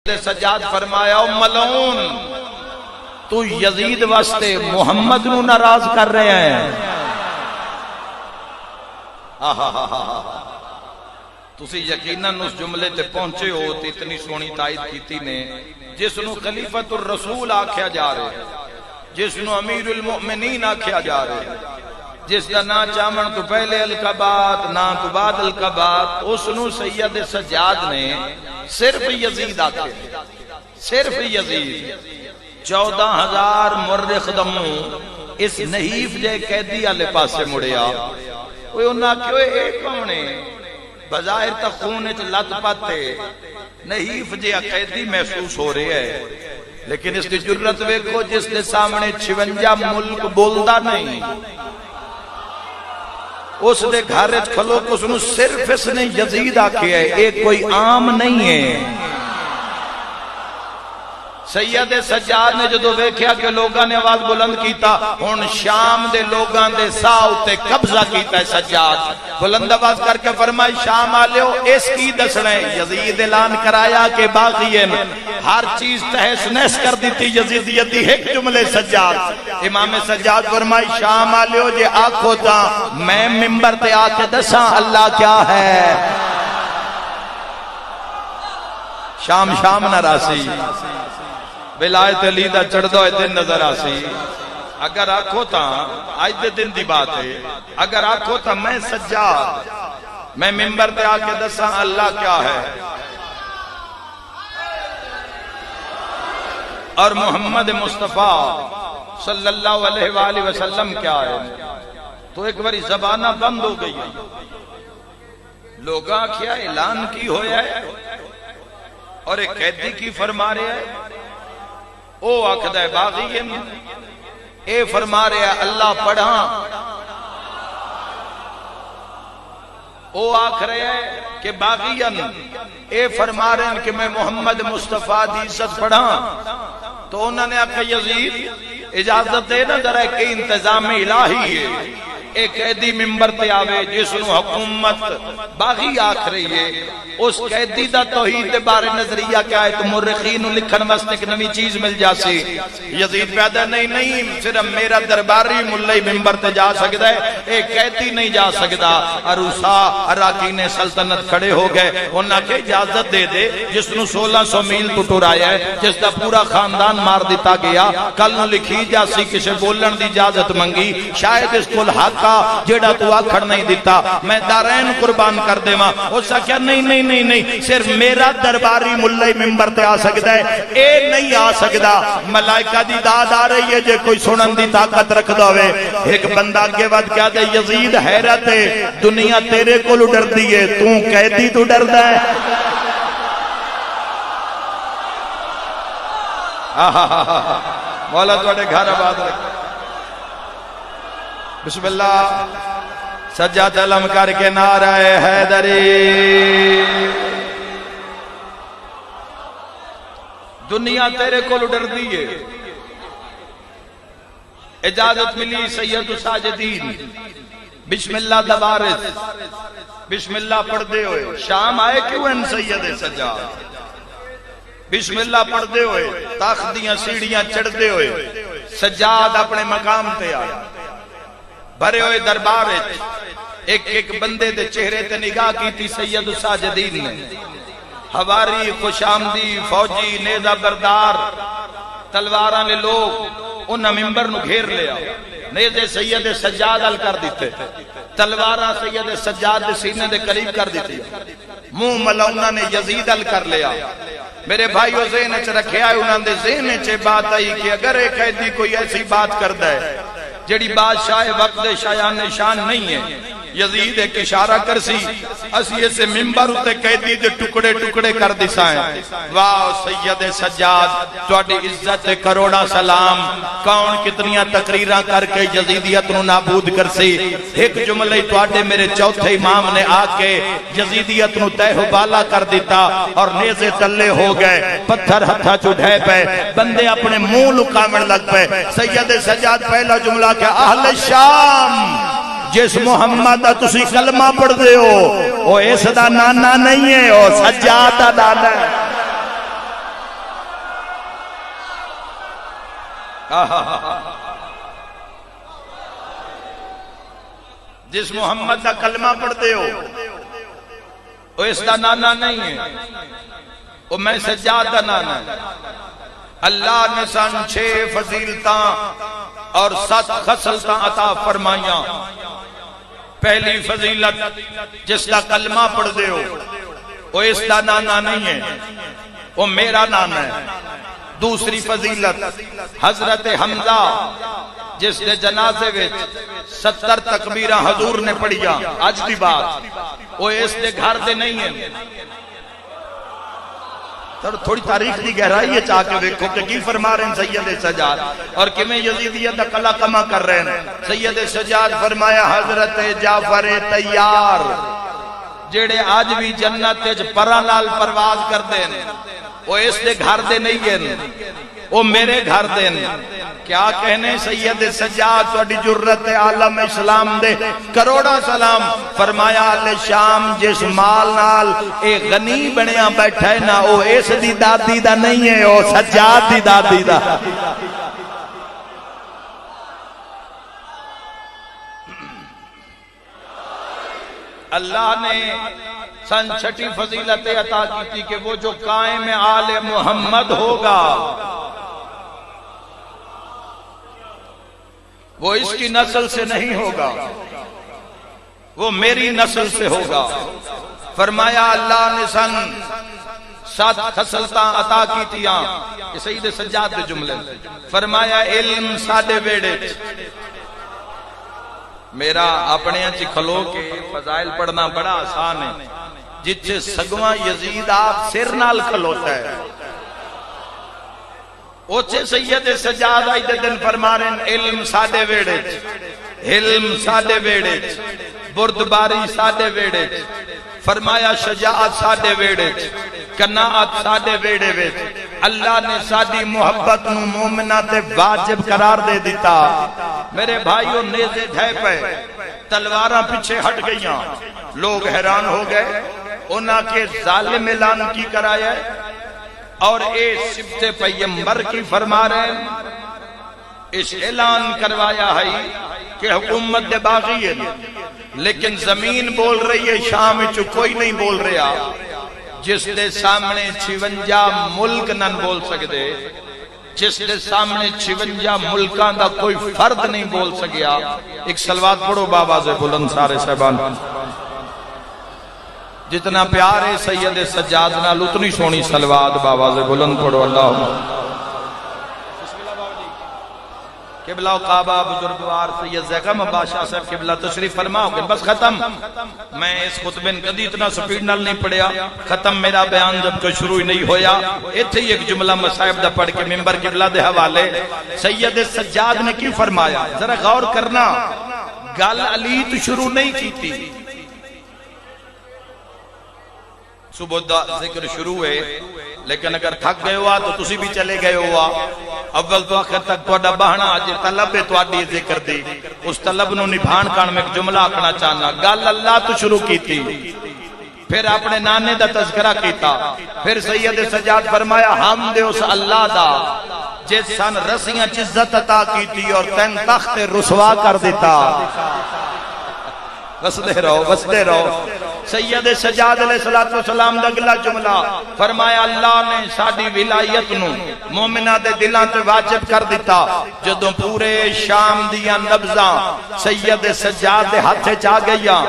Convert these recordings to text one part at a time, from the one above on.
سجاد فرمایا او ملعون تو یزید واسطے محمد نو ناراض کر رہے ہیں۔ تسی یقیناً اس جملے تے پہنچے ہو تے اتنی سونی تائید کیتی نے جس نو خلیفۃ الرسول آکھیا جا رہے، جس نو امیر المؤمنین آکھیا جا رہے، جس دا نا چامن تو پہلے القبات نا تو بعد القبات، اس نو سید سجاد نے صرف یزید آکھے، صرف یزید 14,000 مرخ دمو اس نحیف جے قیدی آلے پاسے مڑیا۔ وہ انہاں کیوں ایک کونے بظاہر تک خونے چ لت پاتے نحیف جے قیدی محسوس ہو رہے ہیں، لیکن اس کی جرت ویکھو جس کے سامنے 56 ملک بولدا نہیں، اس دے گھر کھلو کو سنو صرف اس نے یزید آکھے ہے، ایک کوئی عام نہیں ہے۔ سید سجاد نے جدو ویکھیا کہ لوگاں نے آواز بلند کیتا، ہن شام دے لوگاں دے ساہ تے قبضہ کیتا ہے سجاد، بلند آواز کر کے فرمائی شام آلیو اس کی دسنا ہے۔ یزید اعلان کرایا کہ باغین ہر چیز تہس نحس کر دیتی یزیدیتی، ایک جملے سجاد۔ امام سجاد فرمائی شام آلیو جے آکھو تا میں ممبر تے آکے دساں اللہ کیا ہے۔ شام نہ راسی ولایت علی دا چڑھ دو دن نظر آسی۔ اگر آکھو تا آج دے دن دی بات ہے، اگر آکھو تا میں سجاد میں ممبر تے آکے دساں اللہ کیا ہے اور محمد مصطفیٰ صلی اللہ علیہ وآلہ وسلم کیا ہے، تو ایک باری زبانہ بند ہو گئی۔ لوگاں کیا اعلان کی ہویا ہے اور ایک قیدی کی فرما رہے ہیں، او آکھدہ ہے باغیم، اے فرما رہے ہیں اللہ پڑھاں، او آکھ رہے ہیں کہ باغین اے فرما رہے ہیں کہ میں محمد مصطفیٰ دی عزت پڑھاں، تو انہوں نے آکھا یزید اجازت دے نہ در ہے کہ انتظام الہی ہے، ایک قیدی ممبر تے آوے جس نو حکومت باغی آکھ رہی ہے، اس قیدی دا توحید بارے نظریہ کیا ہے تو مرخین لکھن واسطے ایک نوی چیز مل جاسی۔ یزید پیدا نہیں صرف میرا درباری ملئی ممبر تے جا سکتا ہے، ایک قیدی نہیں جا سکتا۔ عروسا اراکین سلطنت کھڑے ہو گئے، انہاں کے اجازت دے دے جس نو 1600 میل تو ٹرایا ہے، جس دا پورا خاندان مار دیتا گیا، کل نو لکھی جاسی کسے بولن دی اجازت منگی، شاید اس کو حق جیڑا تو آکھڑ نہیں دیتا میں دارین قربان کر دے ماں۔ اس سے کیا نہیں صرف میرا درباری ملئی ممبر تے آ سکتا ہے، اے نہیں آ سکتا۔ ملائکہ دی داد آ رہی ہے جے کوئی سنن دی طاقت رکھ دوے۔ ایک بندہ کے بعد کیا دے یزید حیرت ہے، دنیا تیرے کو ڈر دیئے تو قیدی تو ڈر دے۔ مولا تو اٹھے گھر آباد رکھ۔ بسم اللہ سجاد علم کر کے نعرہ حیدری۔ دنیا تیرے کو ڈر دیئے، اجازت ملی سید ساجدین بسم اللہ دوارث بسم اللہ پڑھ دے ہوئے شام آئے کیوں ان سید سجاد بسم اللہ پڑھ دے ہوئے تاخدیاں سیڑھیاں چڑھ دے ہوئے سجاد اپنے مقام تے آئے، بھرے ہوئے دربار ایک بندے دے چہرے تے نگاہ کی تھی سید ساجدین نے، ہواری خوش آمدی فوجی نیزہ بردار تلواراں لے لوگ انہاں ممبر نو گھیر لیا، نیزے سید سجاد ال کر دیتے، تلواراں سید سجاد دے سینے دے قریب کر دیتی، منہ ملعونہ نے یزید ال کر لیا۔ میرے بھائیو ذہن چ رکھے آئے، انہاں دے ذہن چ بات آئی کہ اگر ایک قیدی کوئی ایسی بات کردا ہے جڑی بادشاہ وقت شایان نشان نہیں ہے، یزید ایک اشارہ کرسی اسی اسے ممبر اتے قیدی دے ٹکڑے ٹکڑے کر دیسائیں۔ واہ سید سجاد تواڈی عزت کروڑا سلام، کون کتنیاں تقریراں کر کے یزیدیت نو نابود کرسی، ایک جملے تواڈے میرے چوتھے امام نے آ کے یزیدیت نو تہ و بالا کر دیتا اور نیزے تلے ہو گئے، پتھر ہتھا چڑھے پے، بندے اپنے منہ لکامن لگ پے۔ سید سجاد پہلا جملہ کہ اہل شام جس محمد دا تسی کلمہ پڑھ دے ہو وہ اس دا نانا نہیں ہے، وہ سجاد دا نانا ہے۔ جس محمد کا کلمہ پڑھتے ہو وہ اس کا نانا نہیں ہے، وہ میں سجاد کا نانا ہے۔ اللہ نے سن 6 فضیلتاں اور 7 خصلتاں عطا فرمائیاں۔ پہلی فضیلت جس کا کلمہ پڑھتے ہو وہ اس کا نانا نہیں ہے، وہ میرا نانا ہے۔ دوسری فضیلت حضرت حمزہ جس نے جنازے وچ 70 تکبیراں حضور نے پڑھیا، اج دی بات وہ اس دے گھر دے نہیں ہیں۔ تھوڑی تاریخ دی گہرائی ہے چاہ کے دیکھو کہ کی فرما رہے ہیں سید سجاد اور کیویں یزیدیت دا کلا کما کر رہے ہیں۔ سید سجاد فرمایا حضرت جعفر تیار جڑے آج بھی جنت وچ پراں نال پرواز کردے ہیں وہ اس دے گھر دے نہیں ہیں، وہ میرے گھر دے ہیں۔ کیا کہنے سید سجاد تہاڈی جرت عالم اسلام دے کروڑا سلام۔ فرمایا اہل شام جس مال نال اے غنی بنیا بیٹھا ہے نا او اس دی دادی دا نہیں ہے، او سجاد دی دادی دا۔ اللہ نے سن 6 فضیلت عطا کی تھی کہ وہ جو قائم آل محمد ہوگا وہ اس کی نسل سے نہیں ہوگا، وہ میری نسل سے ہوگا۔ فرمایا اللہ نے سن 7 خصلتاں عطا کی تھیاں، یہ سید سجاد دے جملے۔ فرمایا علم ساڈے ویڑے میرا اپنے انچ کھلو کے فضائل پڑھنا بڑا آسان ہے، جتھے سگواں یزید آپ سر نال کھلوتا ہے اوچے سید سجاد آئی دے دن فرما رہے ہیں علم ساڈے ویڑے، علم ساڈے ویڑے، بردباری ساڈے ویڑے۔ فرمایا شجاعت ساڈے ویڑے، قناعت ساڈے ویڑے وچ۔ اللہ نے ساڈی محبت نو مومنہ تے واجب قرار دے دیتا۔ میرے بھائیوں نیزے دھے پہ تلواراں پیچھے ہٹ گئیاں، لوگ حیران ہو گئے، انہاں کے ظالم اعلان کی کرایا ہے اور اے صفت پیغمبر کی فرما رہے ہیں۔ اس اعلان کروایا ہے کہ حکومت دے باغی ہے لیکن زمین بول رہی ہے، شام وچ کوئی نہیں بول رہا۔ جس دے سامنے 56 ملک نہ بول سکتے، جس دے سامنے 56 ملکاں دا کوئی فرد نہیں بول سکیا۔ ایک صلوات پڑھو بابا سے بلند سارے صاحبان۔ جتنا پیار ہے سید سجاد نال اتنی سونی صلوات بابا سے بلند پڑھو۔ اللہ قبلہ و کعبہ بزرگوار سید زیغم بادشاہ صاحب قبلہ تشریف فرماؤ گے۔ بس ختم، میں اس خطبے کدی اتنا سپیڈ نال نہیں پڑھیا، ختم میرا بیان جب کوئی شروع ہی نہیں ہویا۔ ایتھے ہی ایک جملہ مصائب دا پڑھ کے ممبر قبلہ دے حوالے۔ سید سجاد نے کی فرمایا، ذرا غور کرنا، گل علی تو شروع نہیں کی تھی، صبح دا ذکر شروع ہے، لیکن اگر تھک گئے ہوا تو تسی بھی چلے گئے ہوا۔ اول تو آخر تک توڑا بہنا آج طلب ہے توڑی ذکر دی، اس طلب نو نبھان کان میں ایک جملہ آکھنا چاہنا۔ گل اللہ تو شروع کی تھی، پھر اپنے نانے دا تذکرہ کیتا، پھر سید سجاد فرمایا حمد اس اللہ دا جس سن رسیاں عزت عطا کی تھی اور تین تخت رسوا کر دیتا۔ بسدے رہو بسدے رہو۔ سید سجاد علیہ السلام دا اگلا جملہ فرمایا اللہ نے ساڈی ولایت نو مومنہ دے دلاں تے واجب کر دیتا۔ جدوں پورے شام دیاں نبضاں سید سجاد دے ہاتھ چا گئیاں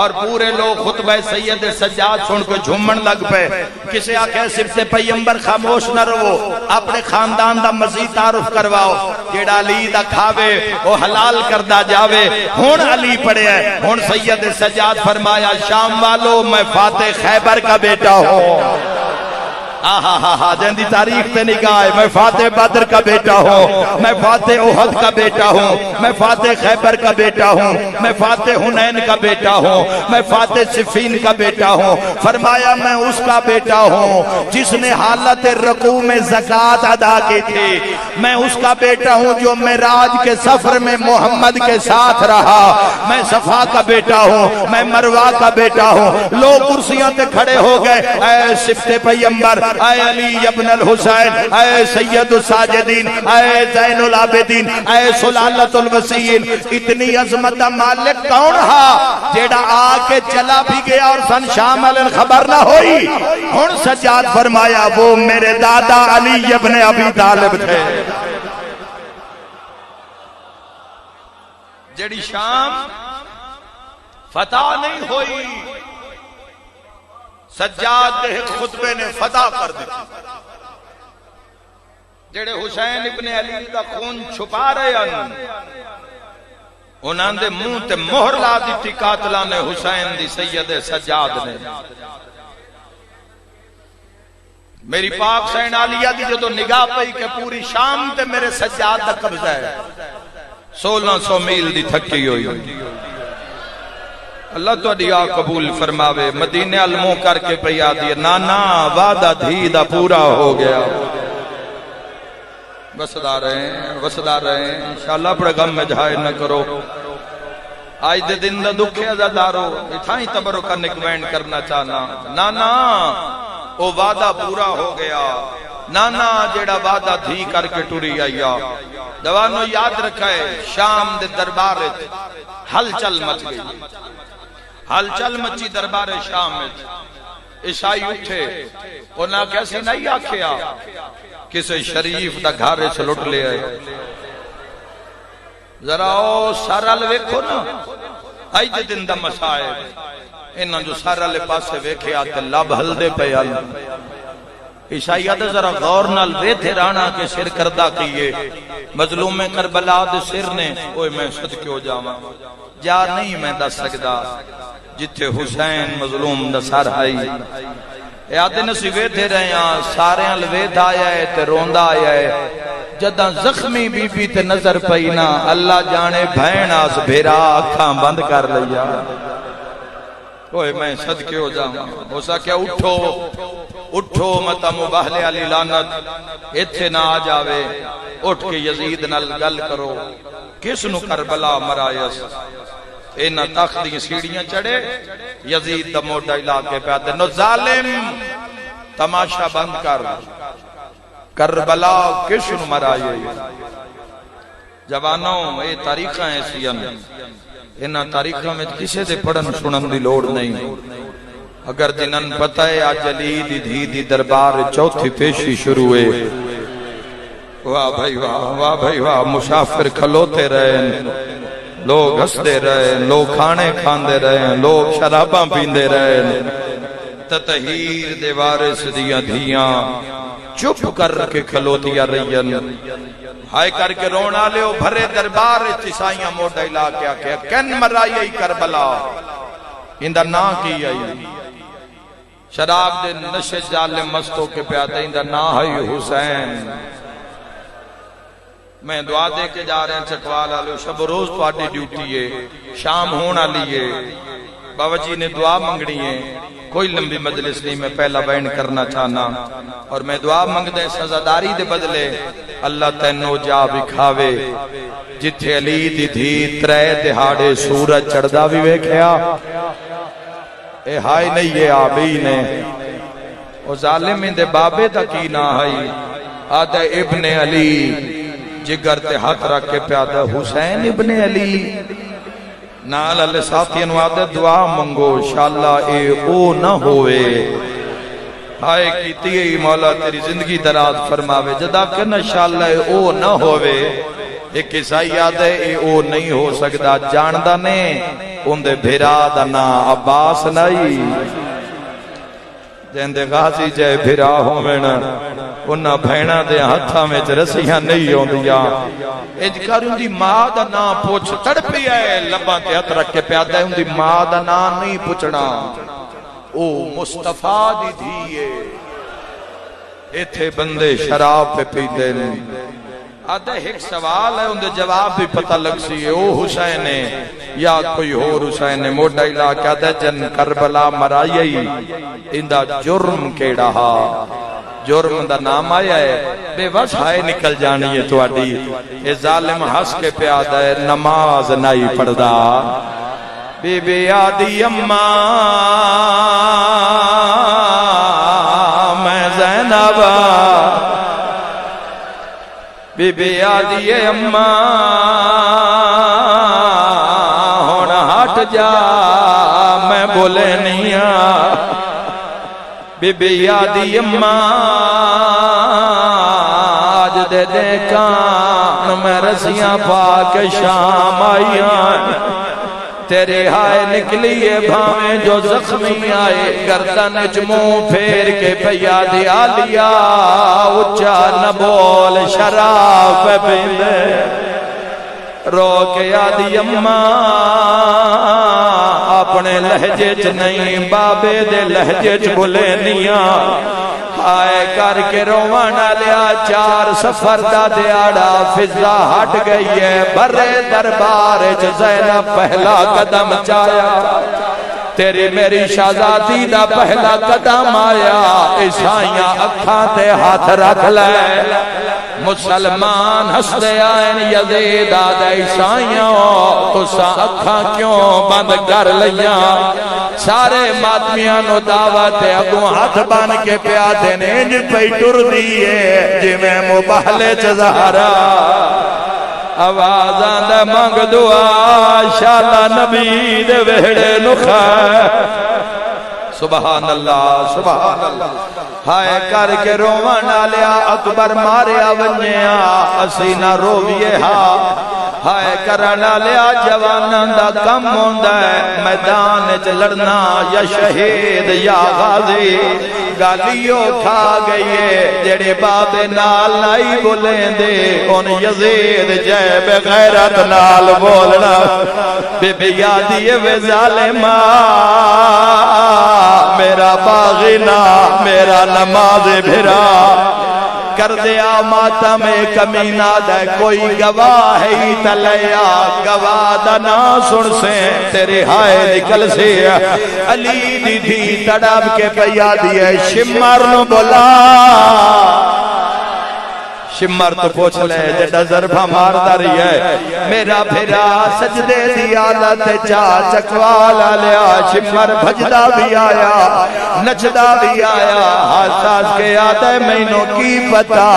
اور پورے لوگ خطبہ سید سجاد سن کو جھومن لگ پے۔ کسے آکھے صرف پیغمبر خاموش نہ رہو، اپنے خاندان دا مزید تعارف کرواؤ، جیڑا علی دا کھاوے وہ حلال کردہ جاوے۔ ہون علی پڑے ہے، ہون سید سجاد فرمایا شام والو میں فاتح خیبر کا بیٹا ہوں۔ جن دی تاریخ تے نگاہ ہے، میں فاتح بدر کا بیٹا ہوں، میں فاتح احد کا بیٹا ہوں، میں فاتح خیبر کا بیٹا ہوں، میں فاتح حنین کا بیٹا ہوں، میں فاتح صفین کا بیٹا ہوں۔ فرمایا میں اس کا بیٹا ہوں جس نے حالت رکوع میں زکوٰۃ ادا کی تھی، میں اس کا بیٹا ہوں جو معراج کے سفر میں محمد کے ساتھ رہا، میں صفا کا بیٹا ہوں، میں مروہ کا بیٹا ہوں۔ لوگ کرسیاں تے کھڑے ہو گئے، اے صفت پیغمبر اے علی ابن الحسین، اے سید الساجدین، اے زین العابدین، اے سلالت الوسیین، اتنی عظمت مالک کون ہا جیڑا آ کے چلا بھی گیا اور سن شامل خبر نہ ہوئی؟ ہن سجاد فرمایا وہ میرے دادا علی ابن ابی طالب تھے، جیڑی شام فتح نہیں ہوئی، سجاد دے خطبے نے فتح کر دی، جیڑے حسین ابن علی کا خون چھپا رہے ہیں انہاں دے منہ تے مہر لا دیتی قاتلاں نے حسین دی سید سجاد نے۔ میری پاک سین عالیہ دی جو نگاہ پئی کہ پوری شام تے میرے سجاد دا قبضہ ہے، 1600 میل دی تھکی ہوئی، اللہ تو دعا قبول فرماوے۔ مدینے علموں کر کے پیا دیے، نانا وعدہ دھی دا پورا ہو گیا، وسدا رہے ہیں انشاءاللہ، بڑے غم میں جھائے نہ کرو، آج دے دن دا دکھے ازادارو، اتھائی تبرو کا نکوین کرنا چاہنا، نانا او وعدہ پورا ہو گیا، نانا جیڑا وعدہ دھی کر کے ٹوری آیا۔ دوانو یاد رکھائے شام دے دربار ہل چل مچ گئی، ہل چل مچی دربار شام میں، عیسائی اٹھے انہاں کیسے نہیں آکھیا کسے شریف دا گھارے سے لٹ لے آئے، ذرا او سارا لویکھو نا، آئی دے دن دا مسائب انہاں جو سارا لے پاسے ویکھے آتے لب ہل دے پہ آل، عیسائی آدھے ذرا غور نال ویتھے رانا کے سر کردہ کیے، مظلوم کربلا دے سر نے، اوہ میں صدقے ہو جاواں، جا نہیں میں دس سکدا جتھے حسین مظلوم دا سر آئی، یادے نسی ویتھے رہے ہیں، سارے الوید آیا ہے تے روندہ آیا ہے، جدہ زخمی بی بی تے نظر پئینا، اللہ جانے بھین آس بھیرا اکھاں بند کر لیا، اوہ میں صدقے ہو جاواں، ہو سکیا اٹھو متا مباہلے علی لانت، اتھے نہ آ جاوے، اٹھ کے یزید نال گل کرو، کس نو کربلا مرائیس، اینا تخت دی سیڑیاں چڑھے، یزید دا موٹا علاقے پہ آتے، نو ظالم تماشا بند کر، کربلا کس نو مرائیے، جوانوں اے تاریخاں ایسی ہیں، اینا تاریخاں میں کسے دے پڑھن سنن دی لوڑ نہیں، اگر جنن پتہ ہے آج علی دی دھی دی دربار چوتھی پیشی شروع ہے، واہ بھائی واہ، مسافر کھلوتے رہے، لوگ ہستے رہے، لوگ کھانے کھاندے رہے، لوگ شراباں پیندے رہے، تطہیر دے وارث دیاں دھیاں چپ کر کے کھلوتیاں رہین، ہائے کر کے رونا لے بھرے دربار چسائیاں موٹا علاقہ کیا کن مرائی کربلا، اندہ نا کی آئی، شراب دے نشے جالم مستوں کے پیادے، اندہ نا ہے حسین۔ میں دعا دے کے جا رہے ہیں چکوال آلو، شب روز پاٹی ڈیوٹی ہے، شام ہونا لیے، بابا جی نے دعا منگنی ہے، کوئی لمبی مجلس نہیں، میں پہلا بیان کرنا چاہنا، اور میں دعا منگ دیں سزاداری دے بدلے، اللہ تینو جا بکھاوے، جتھے علی دی دھی ترے دہاڑے سورج چڑھدا بھی ویکھیا، اے ہائی نہیں یہ آبی نے، او ظالم اندے بابے تا کی نہ ہائی، آدھے ابن علی، جگر تے ہاتھ رکھ کے پیادہ حسین ابن علی، نال اللہ ساتھی انوادے دعا منگو شاءاللہ اے او نہ ہوئے، ہائے کیتی ہے مولا تیری زندگی دراز فرماوے، جدا کہ شاءاللہ اے او نہ ہوئے، ایک عیسائی یاد ہے اے او نہیں ہو سکتا، جاندہ نے اندے بھیرا دنا عباس نہیں، جیندے غازی جائے بھیرا ہومن، انہا بھینا دے ہتھا میں رسیاں نہیں ہوں دیا، اجکار ان دی ماں دا نا پوچھ تڑپی آئے، لباں تے ہتھ رکھ کے پیادہ ہے، ان دی ماں دا نا نہیں پوچھنا، او مصطفیٰ دی دھیئے، ایتھے بندے شراب پہ پیدے نہیں، آدھے ایک سوال ہے اندھے جواب بھی پتہ لگ سی ہے، او حسین ہے یا کوئی اور حسین ہے، موٹا علاقہ دے جن کربلا مرائی، اندھا جرم کے رہا، جرم دا نام آیا ہے، بے وس ہائے نکل جانی ہے تو آڈی، اے ظالم ہس کے پیادہ ہے، نماز نہیں پڑھدا، بی بی آدی اماں میں زین با بی بی آدھی اماں ہون ہٹ جا میں بولے نہیں بی بی آدھی اماں آج دے دے کان میں رسیاں پا کے شام آئیاں تیرے ہائے نکلیے بھامیں جو زخمی آئے گردن منہ پھیر کے پیا دیا لیا اچھا نہ بول شراب پہ پیندے رو کے آدھی اماں اپنے لہجے چ نہیں بابے دے لہجے چ بولے نیاں آئے کر کے روانا لیا چار سفر دا دیاڑا فضا ہٹ گئی ہے برے دربار زینب پہلا قدم چایا تیری میری شہزادی دا پہلا قدم آیا عیسائیاں اکھاں تے ہاتھ رکھ لے مسلمان ہستے آئین یزید آدھے عیسائیاں تو سا اکھاں کیوں بند کر لیاں سارے ماتمیاں نو دعوت اگوں ہاتھ بان کے پیادے نے انج پہ ٹر دیئے جی میں مباہلے چزہرا آوازاں دے منگ دعا شالا نبی دے وہڑے نخا سبحان اللہ سبحان اللہ ہائے کر کے روانا لیا اکبر ماریا ونیا اسی نہ رویے ہاں ہائے کرنا لیا جوانان دا کم ہوندہ ہے میدان چ لڑنا یا شہید یا غازی گالیوں کھا گئیے جڑے باب نال نائی بولیں دے ان یزید جے بغیرت نال بولنا بی بی یادی وے ظالمہ میرا باغینا میرا نماز بھرا کر دیا ماتم کمینہ دے کوئی گواہ ہی تلیا گواہ دنا سن سے تیرے ہائے نکل سے علی دی تھی تڑاب کے پیا دیئے شمر نو بولا شمر تو پوچھ لے جڑا ضربہ مار داری ہے میرا پھرا سجدے دی آلت چا چکوالا لیا شمر بھجدہ بھی آیا نچدہ بھی آیا حساس کے آدھے مینوں کی پتا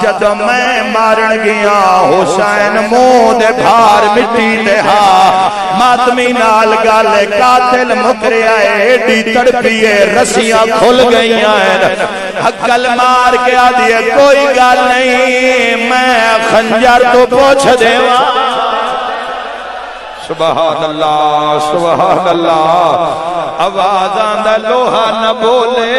جد میں مارن گیا حسین مود بھار مٹی دہا ماتمی نال گالے قاتل مکرے آئے ڈی تڑپیے رسیاں کھل گئی ہیں حقل مار کے آدھے کوئی گال نہیں میں خنجر تو پوچھ دیوا سبحان اللہ سبحان اللہ آوازاں دا لوہا نہ بولے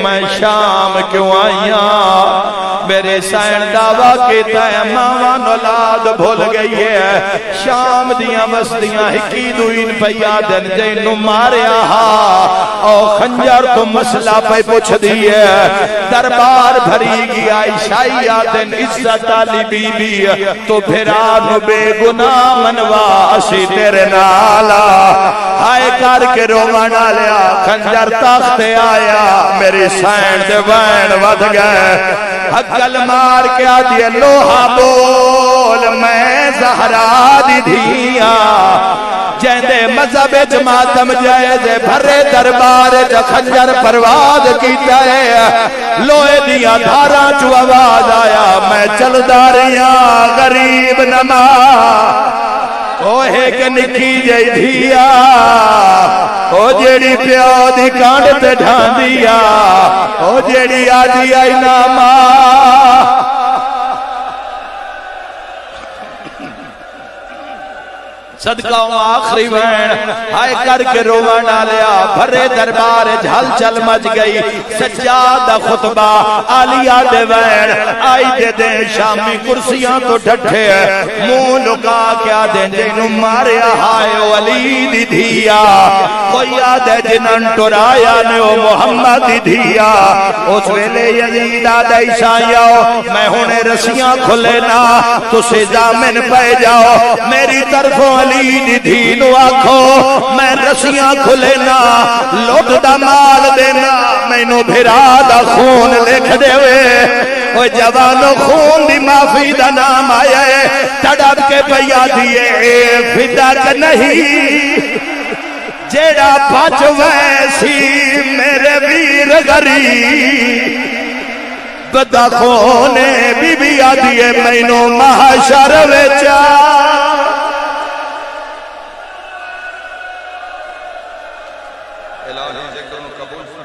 میں شام کیوں آئیاں میرے سین دعویٰ کیتا ہے ماوان اولاد بھول گئی ہے شام دیاں بستیاں ہکی دوین پیادن جینو ماریا ہا او خنجر تو مسئلہ پہ پوچھ دیئے دربار بھری گیا عیشائی آدن عزت علی بی بی تو پھرانو بے گناہ منوا اسی تیرے نالا ہائے کر کے رومانا لیا خنجر تاختے آیا میری سین دے وین ود گئے حقل مار کے آدھے لوہا بول میں زہرا دی دھیا جیندے مذہب جماعتم جائزے بھرے دربار جا خنجر پرواز کی جائے لوہے دیا دھارا چو آواز آیا میں چل داریاں غریب نما اوہے کہ نکی جائی دھیا او جیڑی پیو دی کانڈ تے ڈھان دیا او جیڑی آجی آئی ناما صدقہ آخری وین ہائے کر کے روانا لیا بھرے دربار جھل چل مچ گئی سجادہ خطبہ آلیہ دے وین آئی دے دیں شامی کرسیاں تو ڈھٹھے مون لکا کیا دیں جنو ماریا ہائے ولی دی دھیا کوئی آدھے جنن ٹرایا نے او محمد دی دھیا اس ویلے یزید آدھے عیسائیوں میں ہونے رسیاں کھلے نا تو سے زامن پہ جاؤ میری طرفوں علی دی دھینو آکھو میں رسیاں کھلے نا لوٹ دا مال دینا میں نو بھرا دا خون لکھ دے وے وہ جوانو خون دی معافی دا نام آیا ہے تڑپ کے پیا دیئے فدا کا نہیں جیڑا بچ ویسی میرے ویر غریب بدا خونے بی بی آدیے مینوں محشر وچا الہی ذکر قبول